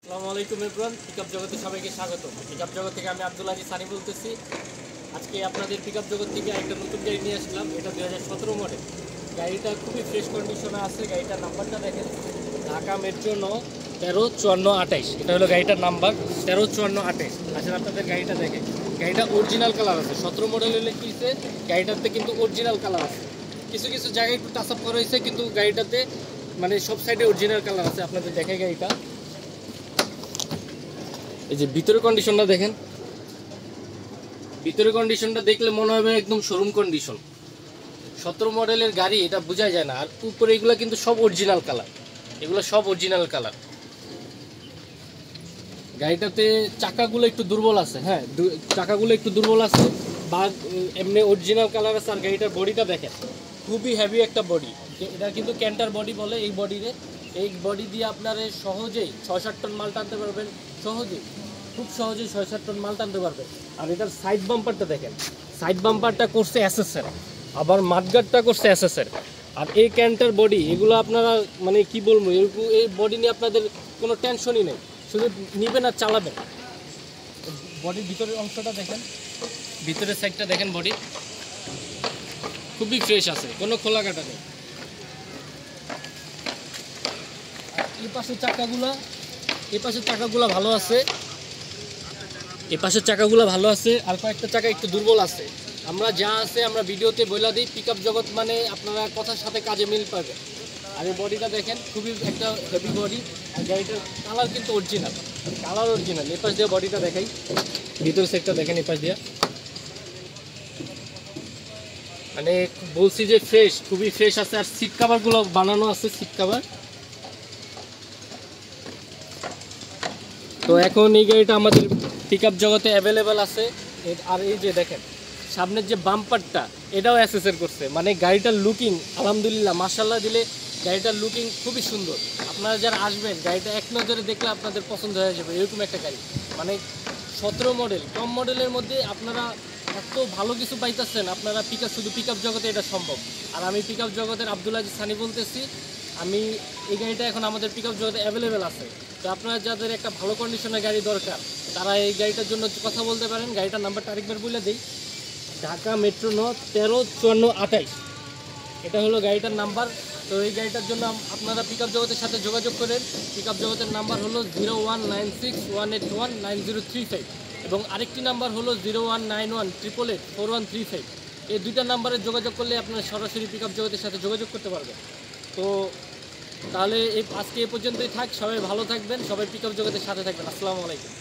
আসসালামু আলাইকুম everyone, pickup জগতে সবাইকে স্বাগত। পিকআপ জগৎ থেকে আমি আব্দুল আজিজ সানি বলতেছি। আজকে আপনাদের পিকআপ জগৎ থেকে একটা নতুন গাড়ি নিয়ে আসলাম। এটা 2017 মডেল। গাড়িটা খুবই ফ্রেশ কন্ডিশনে আছে। গাড়িটার নাম্বারটা দেখেন, ঢাকা মেট্রো 135428। এটা হলো গাড়িটার নাম্বার 135428। আসলে আপনাদের গাড়িটা দেখে, গাড়িটা অরিজিনাল কালার আছে। 17 মডেল হলে কি হয়েছে, গাড়িটাতে কিন্তু অরিজিনাল কালার আছে। কিছু কিছু জায়গায় একটু টাচ আপ করা হয়েছে, কিন্তু গাড়িটাতে মানে সব সাইডে অরিজিনাল কালার আছে। আপনাদের দেখে গাড়িটা, এই যে ভিতরের কন্ডিশনটা দেখেন। ভিতরের কন্ডিশনটা দেখলে মনে হবে একদম শোরুম কন্ডিশন। 17 মডেলের গাড়ি, এটা বোঝা যায় না। আর উপরে এগুলো কিন্তু সব অরিজিনাল কালার, এগুলো সব অরিজিনাল কালার। গাড়িটাতে চাকাগুলো একটু দুর্বল আছে, হ্যাঁ চাকাগুলো একটু দুর্বল আছে, বা এমনি অরিজিনাল কালার আছে। আর গাড়িটার বডিটা দেখেন, খুবই হেভি একটা বডি। এটা কিন্তু ক্যান্টার বডি বলে এই বডিরে। এই বডি দিয়ে আপনারা সহজেই 6-7 টন মাল টানতে পারবেন, সহজেই, খুব সহজেই 6-7 টন মাল টানতে পারবেন। আর এটার সাইড বাম্পারটা দেখেন, সাইড বাম্পারটা করছে এসএসের, আবার মাঠগার্ডটা করছে এসএসের। আর এই ক্যান্টার বডি, এগুলো আপনারা মানে কি বলবো, এই বডি নিয়ে আপনাদের কোনো টেনশনই নেই, শুধু নিবেন আর চালাবেন। বডির ভিতরের অংশটা দেখেন, ভিতরের সাইডটা দেখেন, বডি খুবই ফ্রেশ আছে, কোনো খোলা কাটা নেই। এই পাশের চাকাগুলো ভালো আছে, এই পাশের চাকাগুলো ভালো আছে। আর কয়েকটা চাকা একটু দুর্বল আছে। আমরা যা আছে আমরা ভিডিওতে বলে দিই। পিকআপ জগৎ মানে আপনারা কথার সাথে কাজে মিল পাবেন। আর এই বডিটা দেখেন, খুবই একটা হেভি বডি। আর গাড়িটার কালার কিন্তু অরিজিনাল, কালার অরিজিনাল। এই পাশ দিয়ে বডিটা দেখাই, ভিতরের সেটটা দেখেন, এই পাশ দিয়ে মানে বলছি যে ফ্রেশ, খুবই ফ্রেশ আছে। আর সিট কাভারগুলো বানানো আছে, সিট কাভার। তো এখন এই গাড়িটা আমাদের পিকআপ জগতে অ্যাভেলেবেল আছে। আর এই যে দেখেন সামনের যে বাম্পারটা, এটাও অ্যাসেসর করছে। মানে গাড়িটার লুকিং আলহামদুলিল্লাহ, মাশাআল্লাহ দিলে গাড়িটার লুকিং খুবই সুন্দর। আপনারা যারা আসবেন, গাড়িটা এক নজরে দেখলে আপনাদের পছন্দ হয়ে যাবে, এরকম একটা গাড়ি। মানে 17 মডেল, কম মডেলের মধ্যে আপনারা এত ভালো কিছু পাইতেছেন। আপনারা শুধু পিকআপ জগতে এটা সম্ভব। আর আমি পিকআপ জগতের আব্দুল আজিজ সানি বলতেছি। আমি এই গাড়িটা এখন আমাদের পিকআপ জগতে অ্যাভেলেবেল আছে। তো আপনারা যাদের একটা ভালো কন্ডিশনের গাড়ি দরকার, তারা এই গাড়িটার জন্য কথা বলতে পারেন। গাড়িটার নাম্বারটা আরেকবার বলে দিই, ঢাকা মেট্রো 135428। এটা হলো গাড়িটার নাম্বার। তো এই গাড়িটার জন্য আপনারা পিকআপ জগতের সাথে যোগাযোগ করেন। পিকআপ জগতের নাম্বার হলো 0196181935, এবং আরেকটি নাম্বার হলো 0191884135। এই দুইটা নাম্বারে যোগাযোগ করলে আপনারা সরাসরি পিকআপ জগতের সাথে যোগাযোগ করতে পারবেন। তো তাহলে আজকে এ পর্যন্তই থাক। সবাই ভালো থাকবেন, সবাই পিকআপ জগতের সাথে থাকবেন। আসসালামু আলাইকুম।